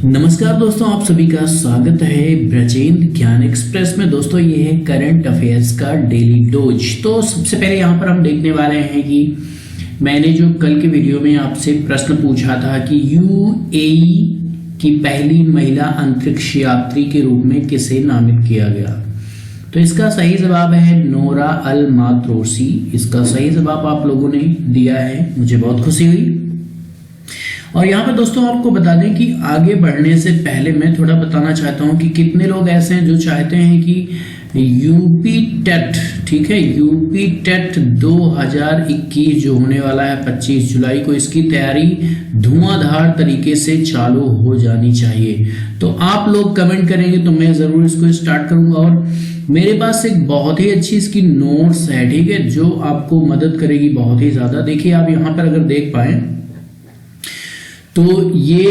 नमस्कार दोस्तों, आप सभी का स्वागत है ब्रजेंद्र ज्ञान एक्सप्रेस में। दोस्तों ये है करंट अफेयर्स का डेली डोज। तो सबसे पहले यहाँ पर हम देखने वाले हैं कि मैंने जो कल के वीडियो में आपसे प्रश्न पूछा था कि यूएई की पहली महिला अंतरिक्ष यात्री के रूप में किसे नामित किया गया। तो इसका सही जवाब है नोरा अल मात्रोसी। इसका सही जवाब आप लोगों ने दिया है, मुझे बहुत खुशी हुई। और यहाँ पे दोस्तों आपको बता दें कि आगे बढ़ने से पहले मैं थोड़ा बताना चाहता हूँ कि कितने लोग ऐसे हैं जो चाहते हैं कि यूपी टेट, ठीक है, यूपी टेट 2021 जो होने वाला है 25 जुलाई को, इसकी तैयारी धुआंधार तरीके से चालू हो जानी चाहिए। तो आप लोग कमेंट करेंगे तो मैं जरूर इसको स्टार्ट करूंगा। और मेरे पास एक बहुत ही अच्छी इसकी नोट्स है, ठीक है, जो आपको मदद करेगी बहुत ही ज्यादा। देखिए आप यहाँ पर अगर देख पाए तो ये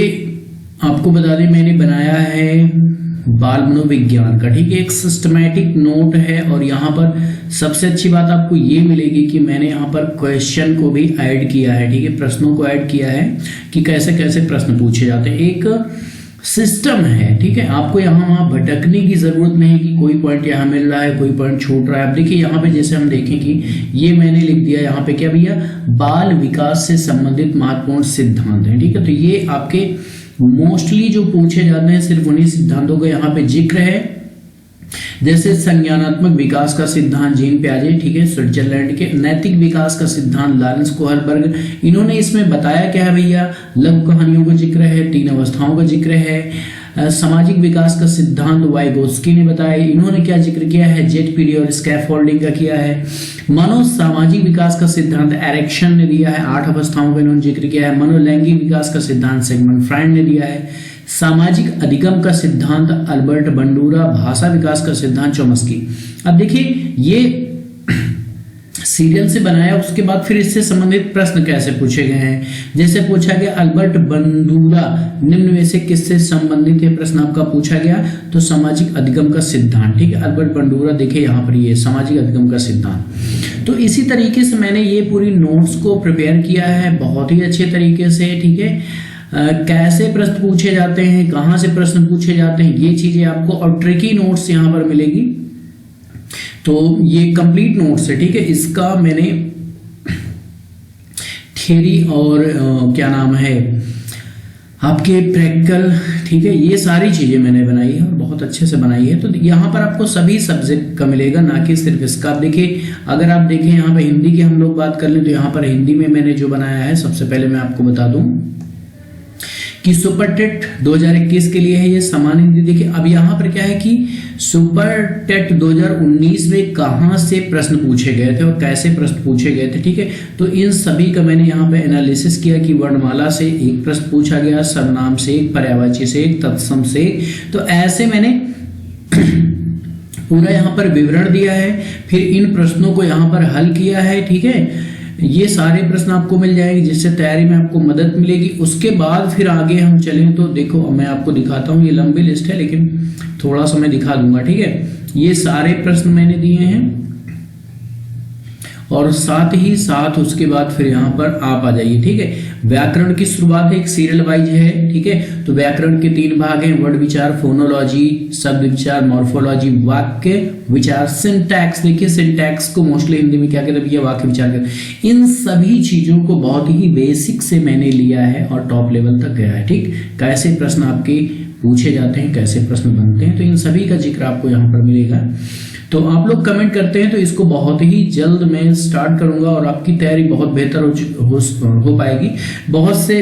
आपको बता दें मैंने बनाया है बाल मनोविज्ञान का, ठीक है, एक सिस्टमैटिक नोट है। और यहाँ पर सबसे अच्छी बात आपको ये मिलेगी कि मैंने यहाँ पर क्वेश्चन को भी ऐड किया है, ठीक है, प्रश्नों को ऐड किया है कि कैसे कैसे प्रश्न पूछे जाते हैं। एक सिस्टम है, ठीक है, आपको यहाँ वहां भटकने की जरूरत नहीं कि कोई पॉइंट यहाँ मिल रहा है, कोई पॉइंट छूट रहा है। अब देखिए यहाँ पे जैसे हम देखें कि ये मैंने लिख दिया यहाँ पे क्या भैया, बाल विकास से संबंधित महत्वपूर्ण सिद्धांत है, ठीक है। तो ये आपके मोस्टली जो पूछे जाते हैं सिर्फ उन्हीं सिद्धांतों का यहाँ पे जिक्र है। जैसे संज्ञानात्मक विकास का सिद्धांत जीन प्याजे, ठीक है, स्विट्जरलैंड के। नैतिक विकास का सिद्धांत लॉरेंस कोहलबर्ग। इन्होंने इसमें बताया क्या है भैया, लघु कहानियों का जिक्र है, 3 अवस्थाओं का जिक्र है। सामाजिक विकास का सिद्धांत वाइगोत्स्की ने बताया। इन्होंने क्या जिक्र किया है, जेटपीडी और स्कैफोल्डिंग का किया है। मनो सामाजिक विकास का सिद्धांत एरिक्सन ने दिया है, 8 अवस्थाओं का इन्होंने जिक्र किया है। मनोलैंगिक विकास का सिद्धांत सिगमंड फ्रायड ने दिया है। सामाजिक अधिगम का सिद्धांत अल्बर्ट बंडूरा। भाषा विकास का सिद्धांत चॉम्स्की। अब देखिए ये सीरियल से बनाया, उसके बाद फिर इससे संबंधित प्रश्न कैसे पूछे गए हैं। जैसे पूछा गया अल्बर्ट बंडूरा निम्न में से किससे संबंधित है, प्रश्न आपका पूछा गया तो सामाजिक अधिगम का सिद्धांत, ठीक है, अल्बर्ट बंडूरा। देखिए यहाँ पर ये सामाजिक अधिगम का सिद्धांत। तो इसी तरीके से मैंने ये पूरी नोट्स को प्रिपेयर किया है बहुत ही अच्छे तरीके से, ठीक है। कैसे प्रश्न पूछे जाते हैं, कहां से प्रश्न पूछे जाते हैं, ये चीजें आपको और ट्रिकी नोट्स यहां पर मिलेगी। तो ये कंप्लीट नोट्स है, ठीक है। इसका मैंने थ्योरी और क्या नाम है आपके प्रैक्टिकल, ठीक है, ये सारी चीजें मैंने बनाई है और बहुत अच्छे से बनाई है। तो यहाँ पर आपको सभी सब्जेक्ट का मिलेगा, ना कि सिर्फ इसका। आप देखिए अगर आप देखें यहाँ पे हिंदी की हम लोग बात कर लें तो यहाँ पर हिंदी में मैंने जो बनाया है, सबसे पहले मैं आपको बता दूं कि सुपर टेट 2021 के लिए है ये सामान्य हिंदी। देखिए अब यहाँ पर क्या है कि सुपर टेट 2019 में कहां से प्रश्न पूछे गए थे और कैसे प्रश्न पूछे गए थे, ठीक है। तो इन सभी का मैंने यहाँ पे एनालिसिस किया कि वर्णमाला से एक प्रश्न पूछा गया, सर्वनाम से एक, पर्यायवाची से एक, तत्सम से एक। तो ऐसे मैंने पूरा यहाँ पर विवरण दिया है, फिर इन प्रश्नों को यहाँ पर हल किया है, ठीक है। ये सारे प्रश्न आपको मिल जाएंगे जिससे तैयारी में आपको मदद मिलेगी। उसके बाद फिर आगे हम चलें तो देखो मैं आपको दिखाता हूँ, ये लंबी लिस्ट है लेकिन थोड़ा सा मैं दिखा दूंगा, ठीक है। ये सारे प्रश्न मैंने दिए हैं और साथ ही साथ उसके बाद फिर यहाँ पर आप आ जाइए, ठीक है। व्याकरण की शुरुआत एक सीरियल वाइज है, ठीक है। तो व्याकरण के 3 भाग हैं, वर्ड विचार, फोनोलॉजी, शब्द विचार, मॉर्फोलॉजी, वाक्य विचार, सिंटैक्स। देखिए सिंटैक्स को मोस्टली हिंदी में क्या कहते हैं, वाक्य विचार कहते। इन सभी चीजों को बहुत ही बेसिक से मैंने लिया है और टॉप लेवल तक गया है, ठीक। कैसे प्रश्न आपके पूछे जाते हैं, कैसे प्रश्न बनते हैं, तो इन सभी का जिक्र आपको यहाँ पर मिलेगा। तो आप लोग कमेंट करते हैं तो इसको बहुत ही जल्द मैं स्टार्ट करूंगा और आपकी तैयारी बहुत बेहतर हो पाएगी। बहुत से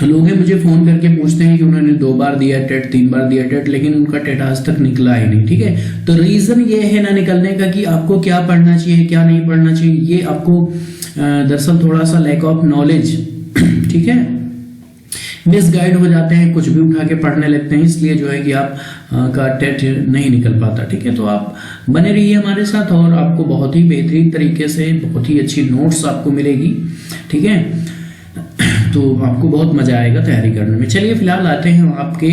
लोग हैं मुझे फोन करके पूछते हैं कि उन्होंने 2 बार दिया टेट, 3 बार दिया टेट, लेकिन उनका टेट आज तक निकला ही नहीं, ठीक है। तो रीजन ये है ना निकलने का कि आपको क्या पढ़ना चाहिए, क्या नहीं पढ़ना चाहिए, ये आपको दरअसल थोड़ा सा लैक ऑफ नॉलेज, ठीक है, मिसगाइड हो जाते हैं, कुछ भी उठा के पढ़ने लगते हैं, इसलिए जो है कि आप का टेट नहीं निकल पाता, ठीक है। तो आप बने रहिए हमारे साथ और आपको बहुत ही बेहतरीन तरीके से बहुत ही अच्छी नोट्स आपको मिलेगी, ठीक है। तो आपको बहुत मजा आएगा तैयारी करने में। चलिए फिलहाल आते हैं आपके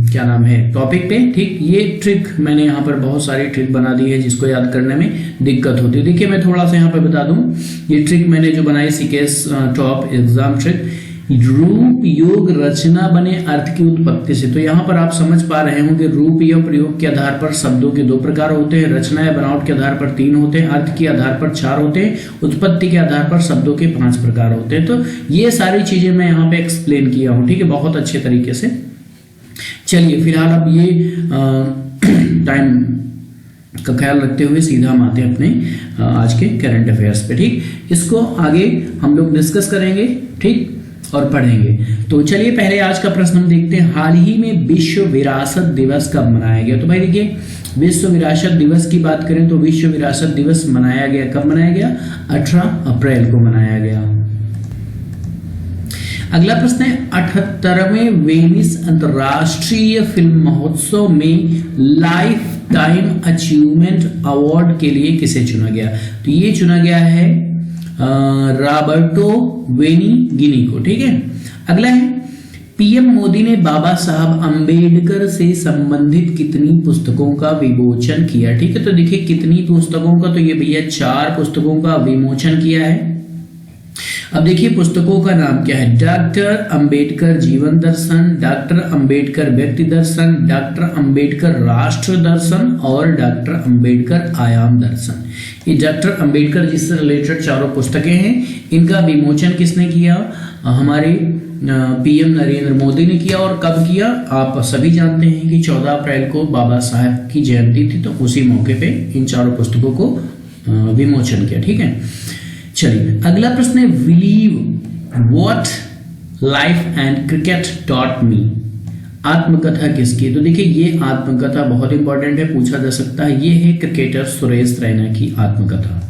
क्या नाम है टॉपिक पे, ठीक। ये ट्रिक मैंने यहाँ पर बहुत सारी ट्रिक बना दी है जिसको याद करने में दिक्कत होती है। देखिए मैं थोड़ा सा यहाँ पर बता दूं, ये ट्रिक मैंने जो बनाई सीकेएस टॉप एग्जाम ट्रिक, रूप योग रचना बने अर्थ की उत्पत्ति से। तो यहाँ पर आप समझ पा रहे होंगे रूप या प्रयोग के आधार पर शब्दों के 2 प्रकार होते हैं, रचना या बनावट के आधार पर 3 होते हैं, अर्थ के आधार पर 4 होते हैं, उत्पत्ति के आधार पर शब्दों के 5 प्रकार होते हैं। तो ये सारी चीजें मैं यहाँ पे एक्सप्लेन किया हूँ, ठीक है, बहुत अच्छे तरीके से। चलिए फिलहाल अब ये टाइम का ख्याल रखते हुए सीधा हम आते हैं अपने आज के करंट अफेयर्स पे, ठीक। इसको आगे हम लोग डिस्कस करेंगे, ठीक, और पढ़ेंगे। तो चलिए पहले आज का प्रश्न हम देखते हैं, हाल ही में विश्व विरासत दिवस कब मनाया गया। तो भाई देखिए, विश्व विरासत दिवस की बात करें तो विश्व विरासत दिवस मनाया गया, कब मनाया गया, 18 अप्रैल को मनाया गया। अगला प्रश्न है, 78वें वेनिस अंतरराष्ट्रीय फिल्म महोत्सव में लाइफ टाइम अचीवमेंट अवार्ड के लिए किसे चुना गया। तो ये चुना गया है रॉबर्टो बेनिगिनी को, ठीक है। अगला है, पीएम मोदी ने बाबा साहब अंबेडकर से संबंधित कितनी पुस्तकों का विमोचन किया। ठीक है, तो देखिए कितनी पुस्तकों का, तो ये भैया 4 पुस्तकों का विमोचन किया है। अब देखिए पुस्तकों का नाम क्या है, डॉक्टर अंबेडकर जीवन दर्शन, डॉक्टर अंबेडकर व्यक्ति दर्शन, डॉक्टर अंबेडकर राष्ट्र दर्शन और डॉक्टर अंबेडकर आयाम दर्शन। ये डॉक्टर अंबेडकर जी से रिलेटेड 4 पुस्तकें हैं। इनका विमोचन किसने किया, हमारे पीएम नरेंद्र मोदी ने किया। और कब किया, आप सभी जानते हैं कि 14 अप्रैल को बाबा साहब की जयंती थी, तो उसी मौके पे इन 4 पुस्तकों को विमोचन किया। ठीक है, चलिए अगला प्रश्न है, believe what life and cricket taught me. आत्मकथा किसकी। तो देखिए ये आत्मकथा बहुत इंपॉर्टेंट है, पूछा जा सकता है। ये है क्रिकेटर सुरेश रैना की आत्मकथा।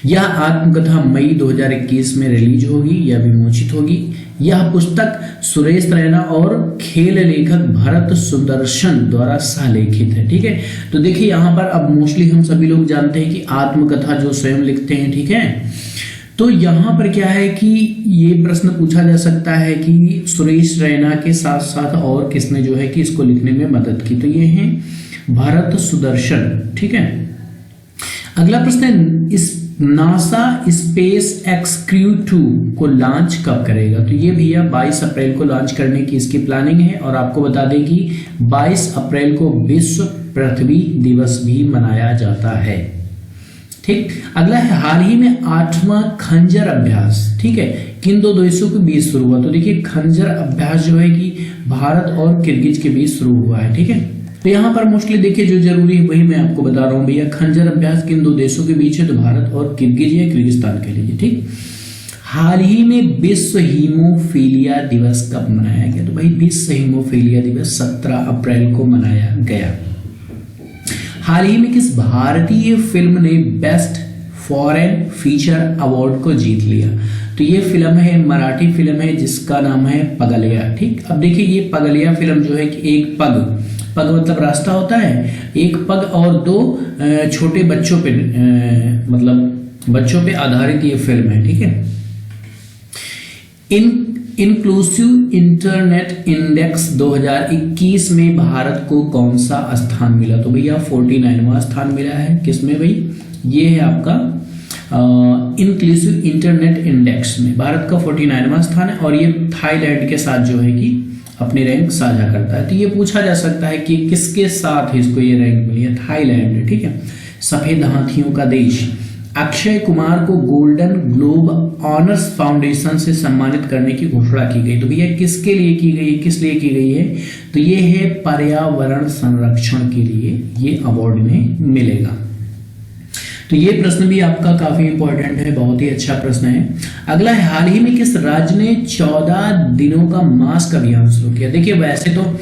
यह आत्मकथा मई 2021 में रिलीज होगी या विमोचित होगी। यह पुस्तक सुरेश रैना और खेल लेखक भरत सुदर्शन द्वारा सहलेखित है। ठीक है, तो देखिए यहाँ पर अब मोस्टली हम सभी लोग जानते हैं कि आत्मकथा जो स्वयं लिखते हैं, ठीक है, तो यहाँ पर क्या है कि ये प्रश्न पूछा जा सकता है कि सुरेश रैना के साथ साथ और किसने जो है कि इसको लिखने में मदद की। तो ये है भरत सुदर्शन। ठीक है, अगला प्रश्न है, इस नासा स्पेस एक्स क्रू 2 को लॉन्च कब करेगा। तो ये भैया 22 अप्रैल को लॉन्च करने की इसकी प्लानिंग है। और आपको बता दें कि 22 अप्रैल को विश्व पृथ्वी दिवस भी मनाया जाता है। ठीक, अगला है, हाल ही में 8वां खंजर अभ्यास, ठीक है, किन 2 देशों के बीच शुरू हुआ। तो देखिए खंजर अभ्यास जो है कि भारत और किर्गिज के बीच शुरू हुआ है। ठीक है, तो यहाँ पर मोस्टली देखिए जो जरूरी है वही मैं आपको बता रहा हूँ भैया। खंजर अभ्यास किन 2 देशों के बीच है, तो भारत और किर्गिज या किर्गिस्तान के लिए। ठीक, हाल ही में विश्व हीमोफीलिया दिवस कब मनाया गया। तो भाई विश्व हीमोफीलिया दिवस 17 अप्रैल को मनाया गया। हाल ही में किस भारतीय फिल्म ने बेस्ट फॉरेन फीचर अवार्ड को जीत लिया। तो ये फिल्म है, मराठी फिल्म है जिसका नाम है पगलिया। ठीक, अब देखिए ये पगलिया फिल्म जो है कि एक पग मतलब रास्ता होता है, एक पग और 2 छोटे बच्चों पे मतलब बच्चों पे आधारित ये फिल्म है। ठीक है, इंक्लूसिव इंटरनेट इंडेक्स 2021 में भारत को कौन सा स्थान मिला। तो भैया 49वां स्थान मिला है। किसमें भाई, ये है आपका इंक्लूसिव इंटरनेट इंडेक्स में भारत का 49वां स्थान है। और ये थाईलैंड के साथ जो है कि अपनी रैंक साझा करता है। तो ये पूछा जा सकता है कि किसके साथ इसको ये रैंक मिली है, थाईलैंड। ठीक है, सफेद हाथियों का देश। अक्षय कुमार को गोल्डन ग्लोब ऑनर्स फाउंडेशन से सम्मानित करने की घोषणा की गई। तो भैया किसके लिए की गई, किस लिए की गई है, तो ये है पर्यावरण संरक्षण के लिए ये अवार्ड इन्हें मिलेगा। तो ये प्रश्न भी आपका काफी इंपॉर्टेंट है, बहुत ही अच्छा प्रश्न है। अगला है, हाल ही में किस राज्य ने 14 दिनों का मास्क अभियान शुरू किया। देखिए वैसे तो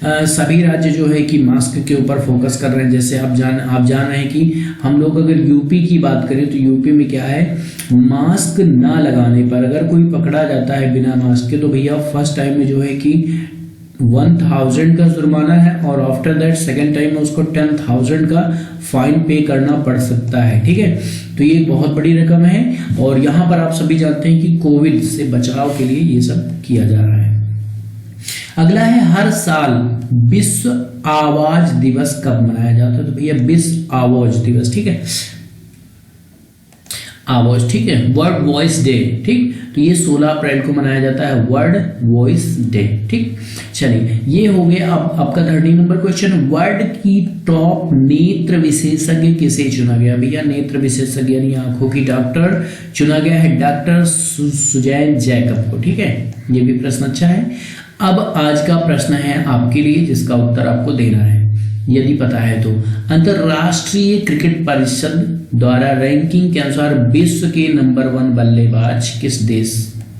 सभी राज्य जो है कि मास्क के ऊपर फोकस कर रहे हैं। जैसे आप जान रहे हैं कि हम लोग अगर यूपी की बात करें तो यूपी में क्या है, मास्क ना लगाने पर अगर कोई पकड़ा जाता है बिना मास्क के, तो भैया फर्स्ट टाइम में जो है कि 1000 का जुर्माना है और आफ्टर दैट सेकेंड टाइम में उसको 10,000 का फाइन पे करना पड़ सकता है। ठीक है, तो ये बहुत बड़ी रकम है। और यहाँ पर आप सभी जानते हैं कि कोविड से बचाव के लिए ये सब किया जा रहा है। अगला है, हर साल विश्व आवाज दिवस कब मनाया जाता है। तो भैया विश्व आवाज दिवस, ठीक है, आवाज, ठीक है, वर्ल्ड वॉइस डे, ठीक। तो ये 16 अप्रैल को मनाया जाता है वर्ल्ड वॉइस डे, ठीक। चलिए ये हो गया। अब आपका 30 नंबर क्वेश्चन, वर्ल्ड की टॉप नेत्र विशेषज्ञ किसे चुना गया? भैया नेत्र विशेषज्ञ यानी आंखों की डॉक्टर चुना गया है डॉक्टर सुजैन जैकब को, ठीक है। ये भी प्रश्न अच्छा है। अब आज का प्रश्न है आपके लिए जिसका उत्तर आपको देना है यदि पता है तो। अंतरराष्ट्रीय क्रिकेट परिषद द्वारा रैंकिंग के अनुसार विश्व के नंबर 1 बल्लेबाज किस देश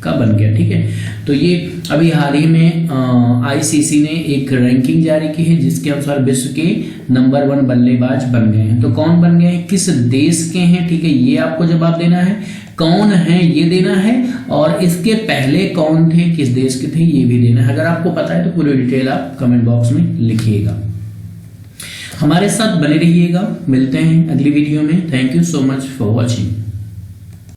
का बन गया, ठीक है। तो ये अभी हाल ही में आईसीसी ने एक रैंकिंग जारी की है जिसके अनुसार विश्व के नंबर 1 बल्लेबाज बन गए हैं। तो कौन बन गए हैं, किस देश के हैं, ठीक है, ये आपको जवाब देना है। कौन है ये देना है, और इसके पहले कौन थे, किस देश के थे, ये भी देना है। अगर आपको पता है तो पूरी डिटेल आप कमेंट बॉक्स में लिखिएगा। हमारे साथ बने रहिएगा, मिलते हैं अगली वीडियो में। Thank you so much for watching.